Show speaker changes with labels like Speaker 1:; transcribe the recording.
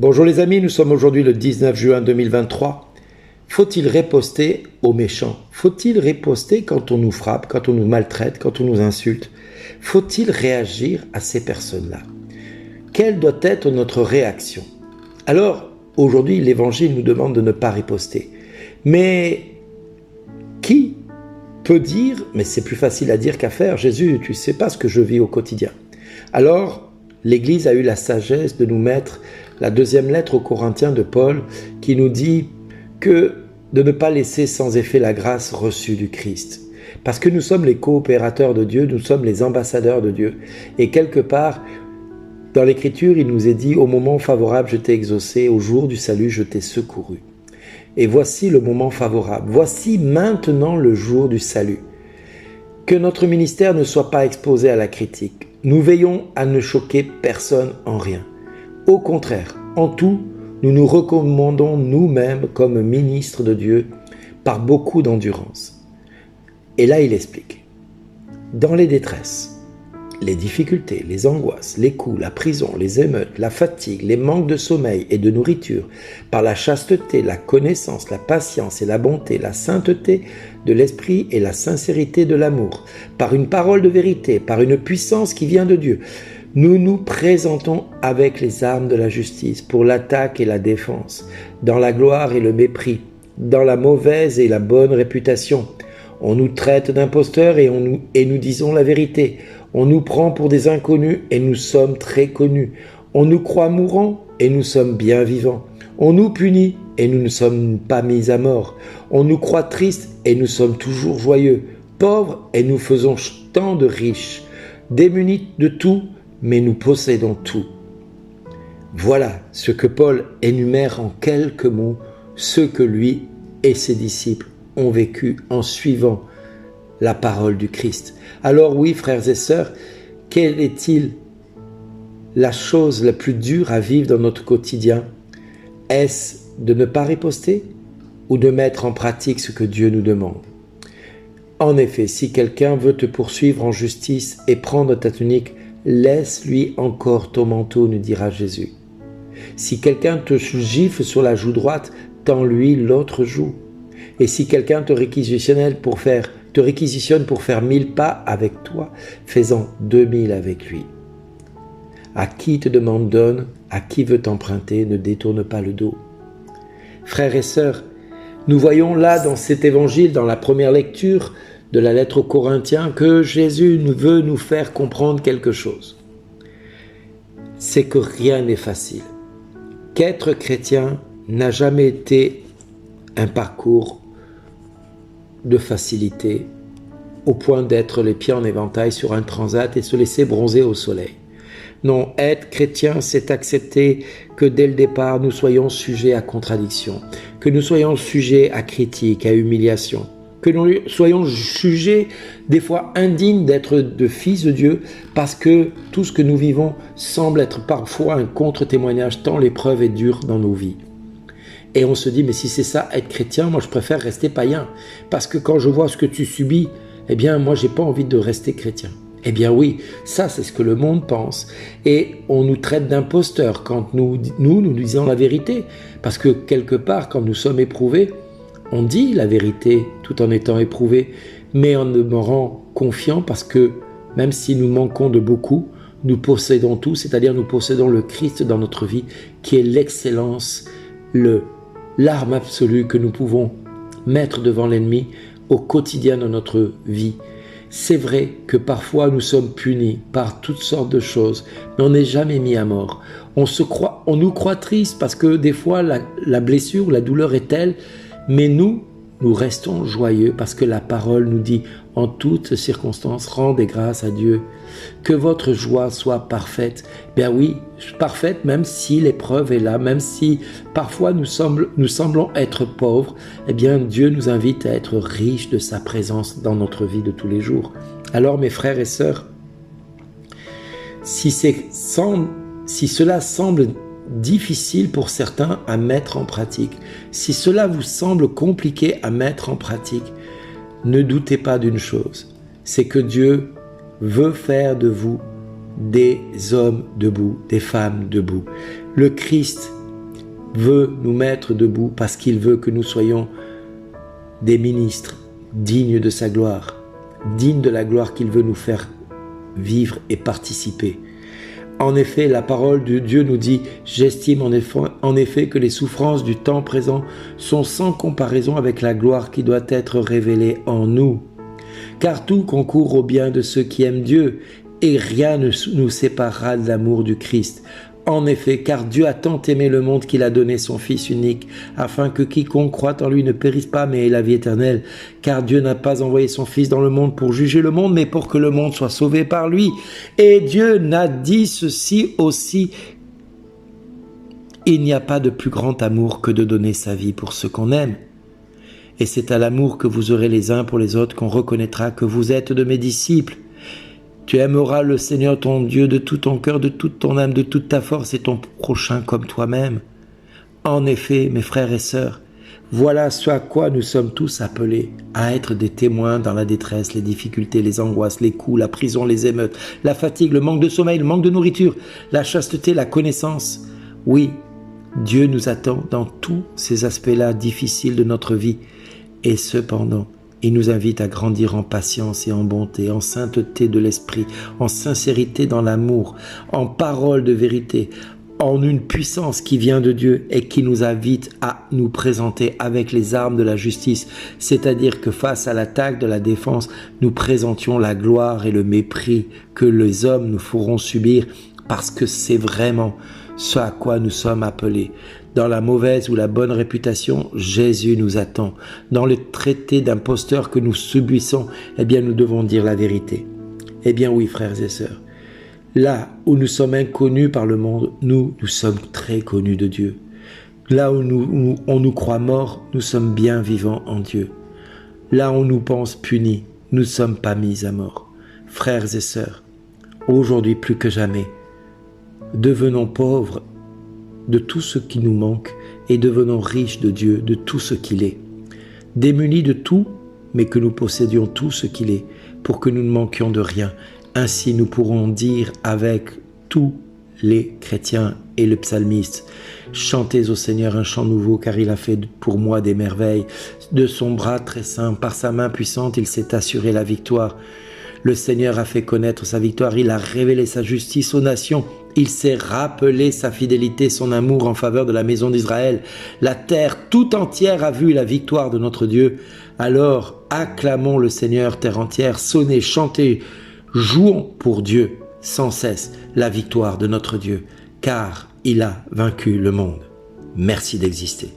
Speaker 1: Bonjour les amis, nous sommes aujourd'hui le 19 juin 2023. Faut-il riposter aux méchants? Faut-il riposter quand on nous frappe, quand on nous maltraite, quand on nous insulte? Faut-il réagir à ces personnes-là? Quelle doit être notre réaction? Alors, aujourd'hui, l'Évangile nous demande de ne pas riposter. Mais qui peut dire, mais c'est plus facile à dire qu'à faire, Jésus, tu ne sais pas ce que je vis au quotidien. Alors, l'Église a eu la sagesse de nous mettre la deuxième lettre aux Corinthiens de Paul qui nous dit que de ne pas laisser sans effet la grâce reçue du Christ. Parce que nous sommes les coopérateurs de Dieu, nous sommes les ambassadeurs de Dieu. Et quelque part, dans l'Écriture, il nous est dit « Au moment favorable, je t'ai exaucé, au jour du salut, je t'ai secouru. » Et voici le moment favorable, voici maintenant le jour du salut. Que notre ministère ne soit pas exposé à la critique. Nous veillons à ne choquer personne en rien. Au contraire, en tout, nous nous recommandons nous-mêmes comme ministres de Dieu par beaucoup d'endurance. Et là, il explique. Dans les détresses, les difficultés, les angoisses, les coups, la prison, les émeutes, la fatigue, les manques de sommeil et de nourriture, par la chasteté, la connaissance, la patience et la bonté, la sainteté de l'esprit et la sincérité de l'amour, par une parole de vérité, par une puissance qui vient de Dieu, nous nous présentons avec les armes de la justice pour l'attaque et la défense, dans la gloire et le mépris, dans la mauvaise et la bonne réputation. On nous traite d'imposteurs et nous disons la vérité. On nous prend pour des inconnus et nous sommes très connus. On nous croit mourants et nous sommes bien vivants. On nous punit et nous ne sommes pas mis à mort. On nous croit tristes et nous sommes toujours joyeux. Pauvres et nous faisons tant de riches. Démunis de tout, mais nous possédons tout. Voilà ce que Paul énumère en quelques mots, ce que lui et ses disciples ont vécu en suivant la parole du Christ. Alors oui, frères et sœurs, quelle est-il la chose la plus dure à vivre dans notre quotidien? Est-ce de ne pas riposter ou de mettre en pratique ce que Dieu nous demande? En effet, si quelqu'un veut te poursuivre en justice et prendre ta tunique, laisse-lui encore ton manteau, nous dira Jésus. Si quelqu'un te gifle sur la joue droite, tends-lui l'autre joue. Et si quelqu'un te réquisitionne pour faire 1000 pas avec toi, fais-en 2000 avec lui. À qui te demande donne, à qui veut t'emprunter, ne détourne pas le dos. Frères et sœurs, nous voyons là dans cet évangile, dans la première lecture de la lettre aux Corinthiens, que Jésus veut nous faire comprendre quelque chose. C'est que rien n'est facile. Qu'être chrétien n'a jamais été un parcours de facilité, au point d'être les pieds en éventail sur un transat et se laisser bronzer au soleil. Non, être chrétien, c'est accepter que dès le départ, nous soyons sujets à contradiction, que nous soyons sujets à critique, à humiliation, que nous soyons jugés des fois indignes d'être de fils de Dieu parce que tout ce que nous vivons semble être parfois un contre-témoignage tant l'épreuve est dure dans nos vies. Et on se dit, mais si c'est ça, être chrétien, moi je préfère rester païen. Parce que quand je vois ce que tu subis, eh bien moi j'ai pas envie de rester chrétien. Eh bien oui, ça c'est ce que le monde pense. Et on nous traite d'imposteurs quand nous disons la vérité. Parce que quelque part, quand nous sommes éprouvés, on dit la vérité tout en étant éprouvés. Mais en demeurant confiant parce que même si nous manquons de beaucoup, nous possédons tout, c'est-à-dire nous possédons le Christ dans notre vie, qui est l'excellence, l'arme absolue que nous pouvons mettre devant l'ennemi au quotidien de notre vie. C'est vrai que parfois nous sommes punis par toutes sortes de choses, mais on n'est jamais mis à mort. On nous croit tristes parce que des fois la blessure, la douleur est telle, mais nous restons joyeux parce que la parole nous dit en toutes circonstances, rendez grâce à Dieu. Que votre joie soit parfaite. Bien oui, parfaite même si l'épreuve est là, même si parfois nous semblons être pauvres, eh bien Dieu nous invite à être riches de sa présence dans notre vie de tous les jours. Alors mes frères et sœurs, si cela semble difficile pour certains à mettre en pratique, si cela vous semble compliqué à mettre en pratique, ne doutez pas d'une chose, c'est que Dieu veut faire de vous des hommes debout, des femmes debout. Le Christ veut nous mettre debout parce qu'il veut que nous soyons des ministres dignes de sa gloire, dignes de la gloire qu'il veut nous faire vivre et participer. En effet, la parole de Dieu nous dit « J'estime en effet que les souffrances du temps présent sont sans comparaison avec la gloire qui doit être révélée en nous. Car tout concourt au bien de ceux qui aiment Dieu, et rien ne nous séparera de l'amour du Christ. En effet, car Dieu a tant aimé le monde qu'il a donné son Fils unique, afin que quiconque croit en lui ne périsse pas, mais ait la vie éternelle. Car Dieu n'a pas envoyé son Fils dans le monde pour juger le monde, mais pour que le monde soit sauvé par lui. Et Dieu n'a dit ceci aussi, il n'y a pas de plus grand amour que de donner sa vie pour ceux qu'on aime. Et c'est à l'amour que vous aurez les uns pour les autres qu'on reconnaîtra que vous êtes de mes disciples. Tu aimeras le Seigneur ton Dieu de tout ton cœur, de toute ton âme, de toute ta force et ton prochain comme toi-même. En effet, mes frères et sœurs, voilà ce à quoi nous sommes tous appelés, à être des témoins dans la détresse, les difficultés, les angoisses, les coups, la prison, les émeutes, la fatigue, le manque de sommeil, le manque de nourriture, la chasteté, la connaissance. Oui, Dieu nous attend dans tous ces aspects-là difficiles de notre vie. Et cependant, il nous invite à grandir en patience et en bonté, en sainteté de l'esprit, en sincérité dans l'amour, en parole de vérité, en une puissance qui vient de Dieu et qui nous invite à nous présenter avec les armes de la justice, c'est-à-dire que face à l'attaque de la défense, nous présentions la gloire et le mépris que les hommes nous feront subir parce que c'est vraiment ce à quoi nous sommes appelés. Dans la mauvaise ou la bonne réputation, Jésus nous attend. Dans le traité d'imposteur que nous subissons, eh bien nous devons dire la vérité. Eh bien oui, frères et sœurs, là où nous sommes inconnus par le monde, nous sommes très connus de Dieu. Là où on nous croit morts, nous sommes bien vivants en Dieu. Là où on nous pense punis, nous ne sommes pas mis à mort. Frères et sœurs, aujourd'hui plus que jamais, devenons pauvres de tout ce qui nous manque et devenons riches de Dieu, de tout ce qu'il est. Démunis de tout, mais que nous possédions tout ce qu'il est, pour que nous ne manquions de rien. Ainsi nous pourrons dire avec tous les chrétiens et le psalmiste, chantez au Seigneur un chant nouveau, car il a fait pour moi des merveilles. De son bras très saint, par sa main puissante, il s'est assuré la victoire. Le Seigneur a fait connaître sa victoire, il a révélé sa justice aux nations. Il s'est rappelé sa fidélité, son amour en faveur de la maison d'Israël. La terre tout entière a vu la victoire de notre Dieu. Alors, acclamons le Seigneur, terre entière, sonnez, chantez, jouons pour Dieu sans cesse la victoire de notre Dieu, car il a vaincu le monde. Merci d'exister.